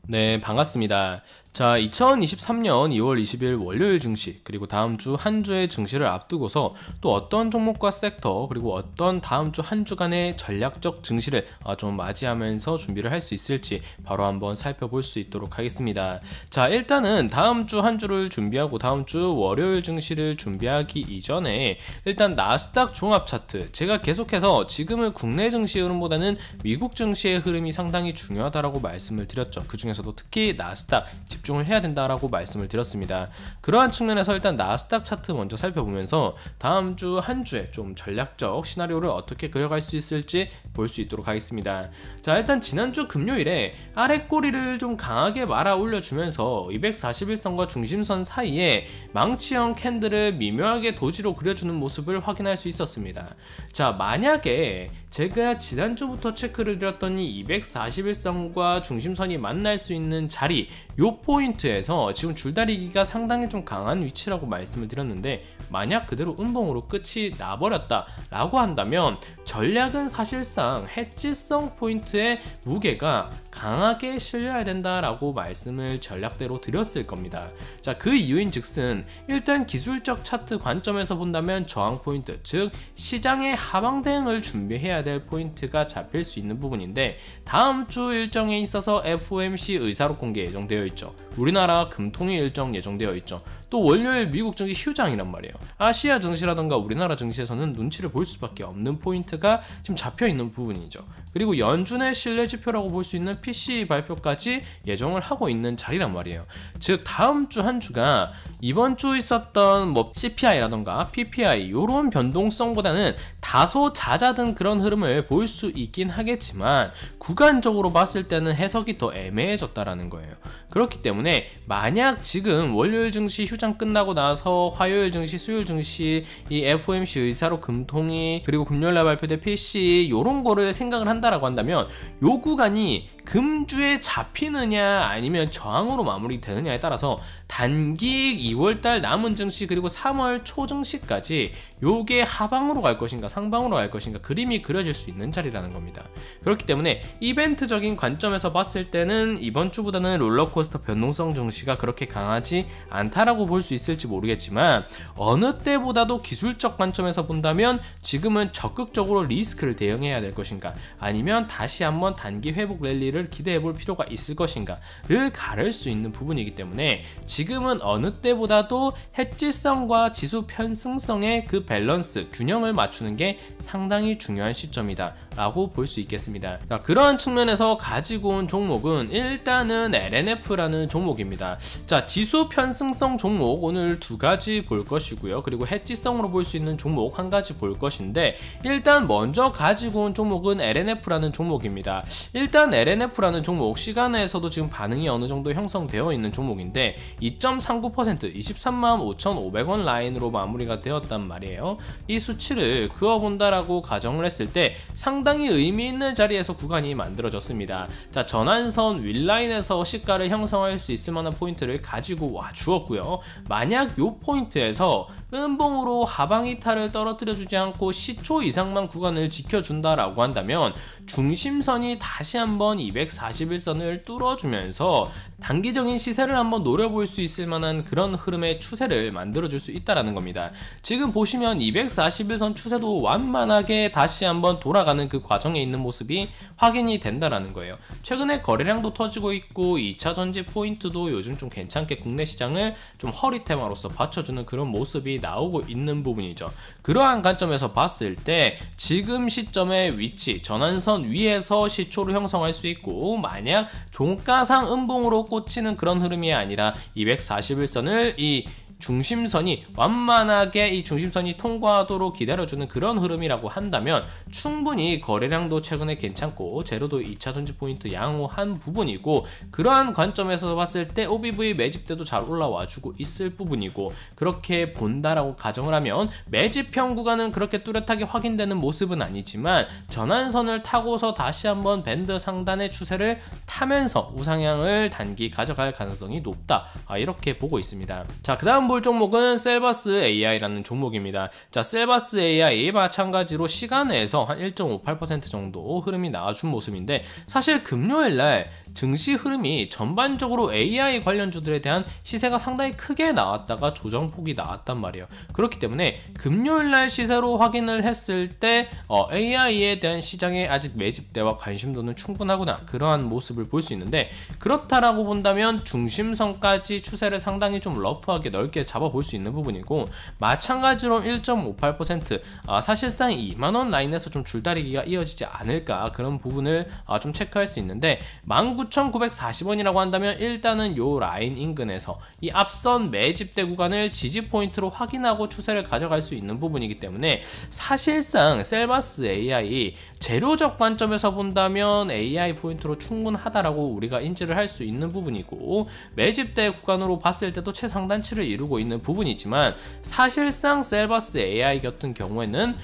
네, 반갑습니다. 자, 2023년 2월 20일 월요일 증시, 그리고 다음 주 한 주의 증시를 앞두고서 또 어떤 종목과 섹터, 그리고 어떤 다음 주 한 주간의 전략적 증시를 좀 맞이하면서 준비를 할 수 있을지 바로 한번 살펴볼 수 있도록 하겠습니다. 자, 일단은 다음 주 한 주를 준비하고 다음 주 월요일 증시를 준비하기 이전에 일단 나스닥 종합 차트, 제가 계속해서 지금은 국내 증시 흐름보다는 미국 증시의 흐름이 상당히 중요하다라고 말씀을 드렸죠. 그 중에서도 특히 나스닥 집중을 해야 된다라고 말씀을 드렸습니다. 그러한 측면에서 일단 나스닥 차트 먼저 살펴보면서 다음 주 한 주에 좀 전략적 시나리오를 어떻게 그려갈 수 있을지 볼 수 있도록 하겠습니다. 자, 일단 지난주 금요일에 아래 꼬리를 좀 강하게 말아 올려주면서 241선과 중심선 사이에 망치형 캔들을 미묘하게 도지로 그려주는 모습을 확인할 수 있었습니다. 자, 만약에 제가 지난주부터 체크를 드렸더니 241선과 중심선이 만날 수 있는 자리, 요 포인트에서 지금 줄다리기가 상당히 좀 강한 위치라고 말씀을 드렸는데, 만약 그대로 음봉으로 끝이 나버렸다 라고 한다면 전략은 사실상 해지성 포인트의 무게가 강하게 실려야 된다라고 말씀을 전략대로 드렸을 겁니다. 자, 그 이유인 즉슨 일단 기술적 차트 관점에서 본다면 저항 포인트, 즉 시장의 하방 대응을 준비해야 될 포인트가 잡힐 수 있는 부분인데, 다음 주 일정에 있어서 FOMC 의사록 공개 예정되어 있죠. 우리나라 금통위 일정 예정되어 있죠. 또 월요일 미국 증시 휴장이란 말이에요. 아시아 증시라던가 우리나라 증시에서는 눈치를 볼 수밖에 없는 포인트가 지금 잡혀있는 부분이죠. 그리고 연준의 신뢰지표라고 볼 수 있는 PCE 발표까지 예정을 하고 있는 자리란 말이에요. 즉 다음 주 한 주가 이번 주 있었던 뭐 CPI라던가 PPI 요런 변동성보다는 다소 잦아든 그런 흐름을 볼 수 있긴 하겠지만, 구간적으로 봤을 때는 해석이 더 애매해졌다라는 거예요. 그렇기 때문에 만약 지금 월요일 증시 휴장 끝나고 나서 화요일 증시, 수요일 증시, 이 FOMC 의사록 금통위, 그리고 금요일날 발표된 PCE 요런 거를 생각을 한다라고 한다면, 요 구간이 금주에 잡히느냐 아니면 저항으로 마무리되느냐에 따라서 단기 2월달 남은 증시 그리고 3월 초 증시까지 요게 하방으로 갈 것인가 상방으로 갈 것인가 그림이 그려질 수 있는 자리라는 겁니다. 그렇기 때문에 이벤트적인 관점에서 봤을 때는 이번 주보다는 롤러코스터 변동성 증시가 그렇게 강하지 않다라고 볼 수 있을지 모르겠지만, 어느 때보다도 기술적 관점에서 본다면 지금은 적극적으로 리스크를 대응해야 될 것인가, 아니면 다시 한번 단기 회복 랠리를 기대해 볼 필요가 있을 것인가를 가를 수 있는 부분이기 때문에 지금은 어느 때보다도 해지성과 지수 편승성의 그 밸런스, 균형을 맞추는 게 상당히 중요한 시점이다 라고 볼 수 있겠습니다. 자, 그러한 측면에서 가지고 온 종목은 일단은 LNF라는 종목입니다. 자, 지수 편승성 종목 오늘 두 가지 볼 것이고요. 그리고 해지성으로 볼 수 있는 종목 한 가지 볼 것인데, 일단 먼저 가지고 온 종목은 LNF라는 종목입니다. 일단 LNF라는 종목 시간에서도 지금 반응이 어느 정도 형성되어 있는 종목인데 2.39% 235,500원 라인으로 마무리가 되었단 말이에요. 이 수치를 그어본다라고 가정을 했을 때 상당히 의미 있는 자리에서 구간이 만들어졌습니다. 자, 전환선 윗라인에서 시가를 형성할 수 있을 만한 포인트를 가지고 와 주었고요. 만약 요 포인트에서 음봉으로 하방 이탈을 떨어뜨려 주지 않고 시초 이상만 구간을 지켜준다라고 한다면 중심선이 다시 한번 241선을 뚫어주면서 단기적인 시세를 한번 노려볼 수 있을 만한 그런 흐름의 추세를 만들어줄 수 있다는 겁니다. 지금 보시면 241선 추세도 완만하게 다시 한번 돌아가는 그 과정에 있는 모습이 확인이 된다는 거예요. 최근에 거래량도 터지고 있고 2차 전지 포인트도 요즘 좀 괜찮게 국내 시장을 좀 허리테마로서 받쳐주는 그런 모습이 나오고 있는 부분이죠. 그러한 관점에서 봤을 때 지금 시점의 위치, 전환선 위에서 시초를 형성할 수 있고, 만약 종가상 음봉으로 꽂히는 그런 흐름이 아니라 241선을 이 중심선이 완만하게 이 중심선이 통과하도록 기다려주는 그런 흐름이라고 한다면 충분히 거래량도 최근에 괜찮고 제로도 2차 전지 포인트 양호한 부분이고, 그러한 관점에서 봤을 때 OBV 매집대도 잘 올라와주고 있을 부분이고, 그렇게 본다라고 가정을 하면 매집형 구간은 그렇게 뚜렷하게 확인되는 모습은 아니지만 전환선을 타고서 다시 한번 밴드 상단의 추세를 타면서 우상향을 단기 가져갈 가능성이 높다, 이렇게 보고 있습니다. 자, 그 다음 볼 종목은 셀바스 AI라는 종목입니다. 자, 셀바스 AI 마찬가지로 시간에서 한 1.58% 정도 흐름이 나와준 모습인데, 사실 금요일날 증시 흐름이 전반적으로 AI 관련주들에 대한 시세가 상당히 크게 나왔다가 조정폭이 나왔단 말이에요. 그렇기 때문에 금요일날 시세로 확인을 했을 때 AI에 대한 시장의 아직 매집대와 관심도는 충분하구나, 그러한 모습을 볼 수 있는데, 그렇다라고 본다면 중심선까지 추세를 상당히 좀 러프하게 넓게 잡아볼 수 있는 부분이고, 마찬가지로 1.58% 사실상 2만원 라인에서 좀 줄다리기가 이어지지 않을까, 그런 부분을 좀 체크할 수 있는데, 19,940원이라고 한다면 일단은 요 라인 인근에서 이 앞선 매집대 구간을 지지 포인트로 확인하고 추세를 가져갈 수 있는 부분이기 때문에, 사실상 셀바스 AI 재료적 관점에서 본다면 AI 포인트로 충분하다라고 우리가 인지를 할 수 있는 부분이고, 매집대 구간으로 봤을 때도 최상단치를 이루고 있는 부분이지만, 사실상 셀바스 AI 같은 경우에는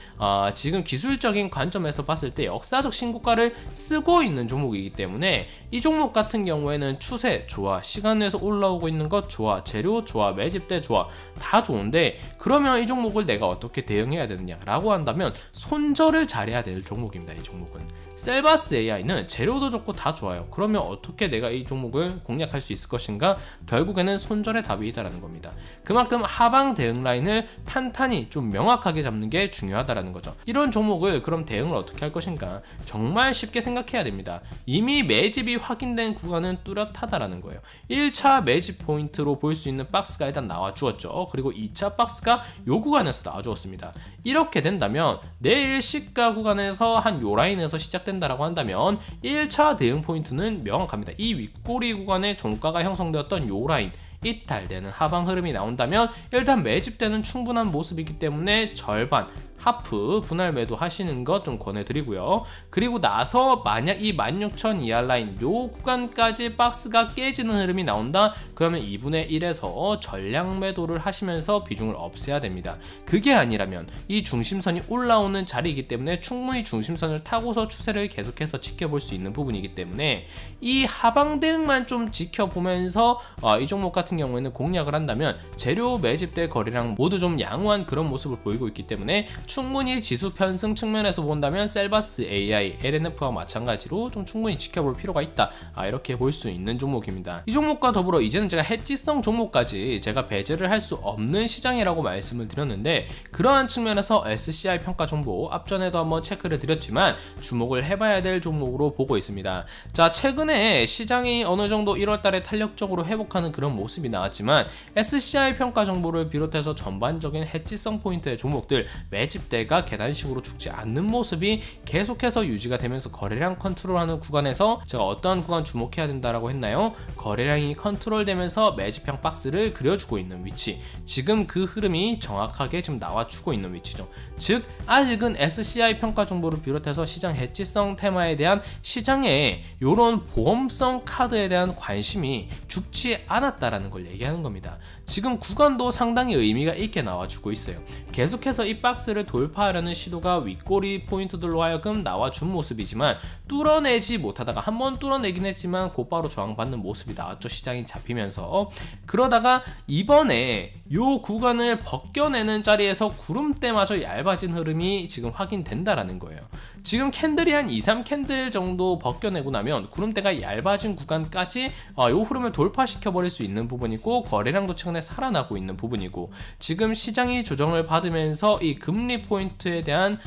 지금 기술적인 관점에서 봤을 때 역사적 신고가를 쓰고 있는 종목이기 때문에, 이 종목 같은 경우에는 추세 좋아, 시간 내에서 올라오고 있는 것 좋아, 재료 좋아, 매집대 좋아, 다 좋은데, 그러면 이 종목을 내가 어떻게 대응해야 되느냐라고 한다면 손절을 잘해야 될 종목입니다. 이 종목은 셀바스 AI는 재료도 좋고 다 좋아요. 그러면 어떻게 내가 이 종목을 공략할 수 있을 것인가? 결국에는 손절의 답이 있다라는 겁니다. 그만큼 하방 대응 라인을 탄탄히 좀 명확하게 잡는 게 중요하다라는 거죠. 이런 종목을 그럼 대응을 어떻게 할 것인가? 정말 쉽게 생각해야 됩니다. 이미 매집이 확인된 구간은 뚜렷하다라는 거예요. 1차 매집 포인트로 볼 수 있는 박스가 일단 나와 주었죠. 그리고 2차 박스가 요 구간에서 나와 주었습니다. 이렇게 된다면 내일 시가 구간에서 한 요 라인에서 시작된다라고 한다면 1차 대응 포인트는 명확합니다. 이 윗꼬리 구간의 종가가 형성되었던 요 라인, 이탈되는 하방 흐름이 나온다면 일단 매집되는 충분한 모습이기 때문에 절반 하프 분할 매도 하시는 것 좀 권해드리고요. 그리고 나서 만약 이 16,000 이하 라인 요 구간까지 박스가 깨지는 흐름이 나온다, 그러면 2분의 1에서 전량 매도를 하시면서 비중을 없애야 됩니다. 그게 아니라면 이 중심선이 올라오는 자리이기 때문에 충분히 중심선을 타고서 추세를 계속해서 지켜볼 수 있는 부분이기 때문에, 이 하방 대응만 좀 지켜보면서 이 종목 같은 경우에는 공략을 한다면 재료 매집대 거래량 모두 좀 양호한 그런 모습을 보이고 있기 때문에 충분히 지수 편승 측면에서 본다면 셀바스 AI, LNF와 마찬가지로 좀 충분히 지켜볼 필요가 있다, 이렇게 볼 수 있는 종목입니다. 이 종목과 더불어 이제는 제가 해지성 종목까지 제가 배제를 할 수 없는 시장이라고 말씀을 드렸는데, 그러한 측면에서 SCI 평가 정보 앞전에도 한번 체크를 드렸지만 주목을 해봐야 될 종목으로 보고 있습니다. 자, 최근에 시장이 어느 정도 1월달에 탄력적으로 회복하는 그런 모습이 나왔지만, SCI 평가 정보를 비롯해서 전반적인 해지성 포인트의 종목들 매집 대가 계단식으로 죽지 않는 모습이 계속해서 유지가 되면서 거래량 컨트롤하는 구간에서 제가 어떠한 구간 주목해야 된다라고 했나요? 거래량이 컨트롤되면서 매집형 박스를 그려주고 있는 위치, 지금 그 흐름이 정확하게 지금 나와주고 있는 위치죠. 즉 아직은 SCI 평가 정보를 비롯해서 시장 해지성 테마에 대한 시장의 이런 보험성 카드에 대한 관심이 죽지 않았다라는 걸 얘기하는 겁니다. 지금 구간도 상당히 의미가 있게 나와주고 있어요. 계속해서 이 박스를 돌파하려는 시도가 윗꼬리 포인트들로 하여금 나와준 모습이지만, 뚫어내지 못하다가 한번 뚫어내긴 했지만 곧바로 저항받는 모습이 나왔죠. 시장이 잡히면서. 그러다가 이번에 요 구간을 벗겨내는 자리에서 구름대마저 얇아진 흐름이 지금 확인된다라는 거예요. 지금 캔들이 한 2, 3캔들 정도 벗겨내고 나면 구름대가 얇아진 구간까지 요 흐름을 돌파시켜버릴 수 있는 부분이고, 거래량도 최근에 살아나고 있는 부분이고, 지금 시장이 조정을 받으면서 이 금리 포인트에 대한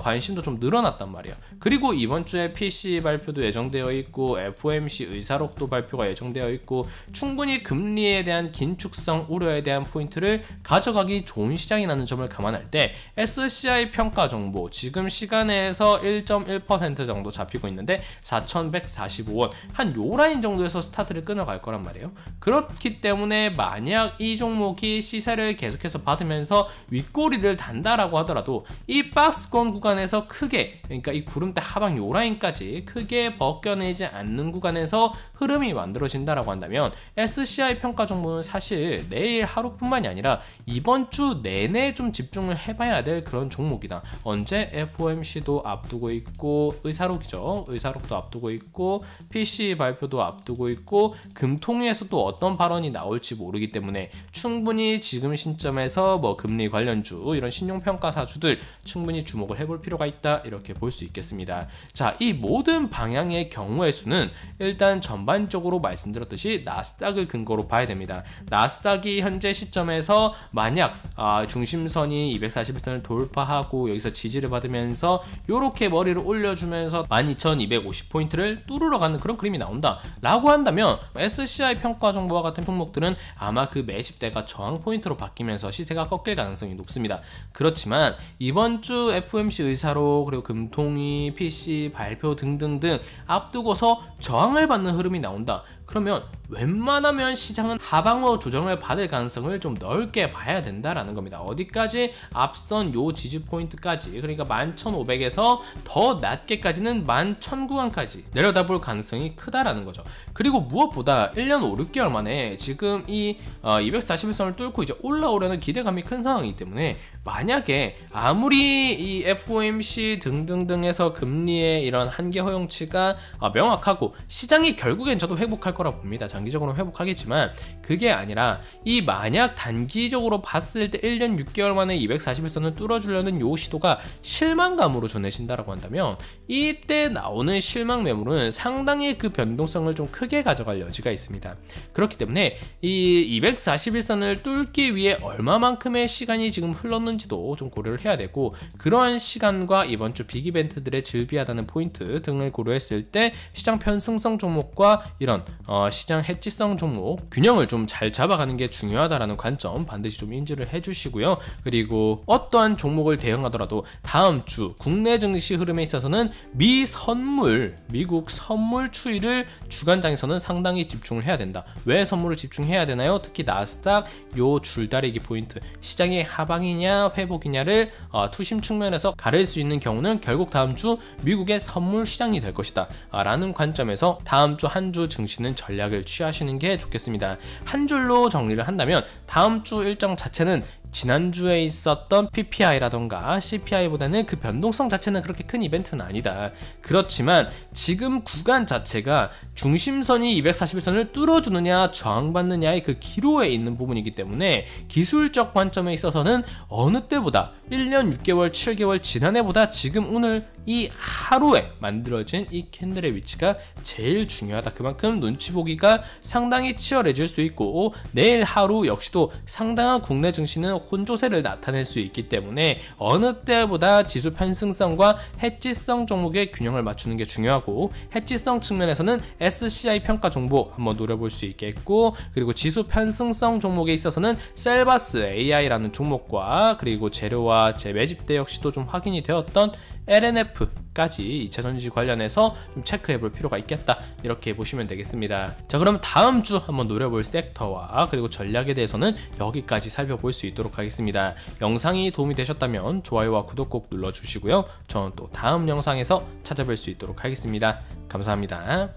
관심도 좀 늘어났단 말이에요. 그리고 이번 주에 PC 발표도 예정되어 있고, FOMC 의사록도 발표가 예정되어 있고, 충분히 금리에 대한 긴축성 우려에 대한 포인트를 가져가기 좋은 시장이라는 점을 감안할 때 SCI 평가 정보 지금 시간에서 1.1% 정도 잡히고 있는데 4,145원 한 요 라인 정도에서 스타트를 끊어갈 거란 말이에요. 그렇기 때문에 만약 이 종목이 시세를 계속해서 받으면서 윗꼬리를 단다라고 하더라도 이 박스권 구간에서 크게, 그러니까 이 구름대 하방 요 라인까지 크게 벗겨내지 않는 구간에서 흐름이 만들어진다라고 한다면 SCI 평가 정보는 사실 내일 하루뿐만이 아니라 이번 주 내내 좀 집중을 해봐야 될 그런 종목이다. 언제? FOMC도 앞두고 있고, 의사록이죠. 의사록도 앞두고 있고, PC 발표도 앞두고 있고, 금통위에서 또 어떤 발언이 나올지 모르기 때문에 충분히 지금 시점에서 뭐 금리 관련주, 주주, 이런 신용평가사주들 충분히 주목을 해볼 필요가 있다, 이렇게 볼 수 있겠습니다. 자, 이 모든 방향의 경우의 수는 일단 전반적으로 말씀드렸듯이 나스닥을 근거로 봐야 됩니다. 나스닥이 현재 시점에서 만약 중심선이 241선을 돌파하고 여기서 지지를 받으면서 이렇게 머리를 올려주면서 12,250포인트를 뚫으러 가는 그런 그림이 나온다 라고 한다면 SCI 평가 정보와 같은 품목들은 아마 그 매집대가 저항 포인트로 바뀌면서 시세가 꺾일 가능성이 높습니다. 그렇지만 이번 주 FOMC 의사로, 그리고 금통위, PC 발표 등등등 앞두고서 저항을 받는 흐름이 나온다. 그러면 웬만하면 시장은 하방으로 조정을 받을 가능성을 좀 넓게 봐야 된다라는 겁니다. 어디까지? 앞선 요 지지 포인트까지, 그러니까 11,500에서 더 낮게까지는 11,000구간까지 내려다볼 가능성이 크다라는 거죠. 그리고 무엇보다 1년 5, 6개월 만에 지금 이 241선을 뚫고 이제 올라오려는 기대감이 큰 상황이기 때문에 만약에 아무리 이 FOMC 등등등에서 금리의 이런 한계 허용치가 명확하고 시장이 결국엔 저도 회복할 거라 봅니다. 장기적으로 회복하겠지만 그게 아니라 이 만약 단기적으로 봤을 때 1년 6개월 만에 241선을 뚫어주려는 요 시도가 실망감으로 전해진다라고 한다면 이때 나오는 실망 매물은 상당히 그 변동성을 좀 크게 가져갈 여지가 있습니다. 그렇기 때문에 이 241선을 뚫기 위해 얼마만큼의 시간이 지금 흘렀는지도 좀 고려를 해야 되고, 그러한 시간과 이번 주 빅 이벤트들의 즐비하다는 포인트 등을 고려했을 때 시장 편승성 종목과 이런 시장 해지성 종목 균형을 좀 잘 잡아가는 게 중요하다라는 관점 반드시 좀 인지를 해주시고요. 그리고 어떠한 종목을 대응하더라도 다음 주 국내 증시 흐름에 있어서는 미국 선물 추이를 주간장에서는 상당히 집중을 해야 된다. 왜 선물을 집중해야 되나요? 특히 나스닥 요 줄다리기 포인트, 시장의 하방이냐 회복이냐를 투심 측면에서 가릴 수 있는 경우는 결국 다음 주 미국의 선물 시장이 될 것이다 라는 관점에서 다음 주 한 주 증시는 전략을 취하시는 게 좋겠습니다. 한 줄로 정리를 한다면 다음 주 일정 자체는 지난주에 있었던 PPI라던가 CPI보다는 그 변동성 자체는 그렇게 큰 이벤트는 아니다. 그렇지만 지금 구간 자체가 중심선이 241선을 뚫어주느냐 저항받느냐의 그 기로에 있는 부분이기 때문에 기술적 관점에 있어서는 어느 때보다 1년 6개월 7개월 지난해보다 지금 오늘 이 하루에 만들어진 이 캔들의 위치가 제일 중요하다. 그만큼 눈치 보기가 상당히 치열해질 수 있고 내일 하루 역시도 상당한 국내 증시는 혼조세를 나타낼 수 있기 때문에 어느 때보다 지수 편승성과 해지성 종목의 균형을 맞추는 게 중요하고, 해지성 측면에서는 SCI 평가 정보 한번 노려볼 수 있겠고, 그리고 지수 편승성 종목에 있어서는 셀바스 AI라는 종목과 그리고 재료와 재매집대 역시도 좀 확인이 되었던 LNF까지 2차전지 관련해서 좀 체크해 볼 필요가 있겠다, 이렇게 보시면 되겠습니다. 자, 그럼 다음 주 한번 노려볼 섹터와 그리고 전략에 대해서는 여기까지 살펴볼 수 있도록 하겠습니다. 영상이 도움이 되셨다면 좋아요와 구독 꼭 눌러주시고요. 저는 또 다음 영상에서 찾아뵐 수 있도록 하겠습니다. 감사합니다.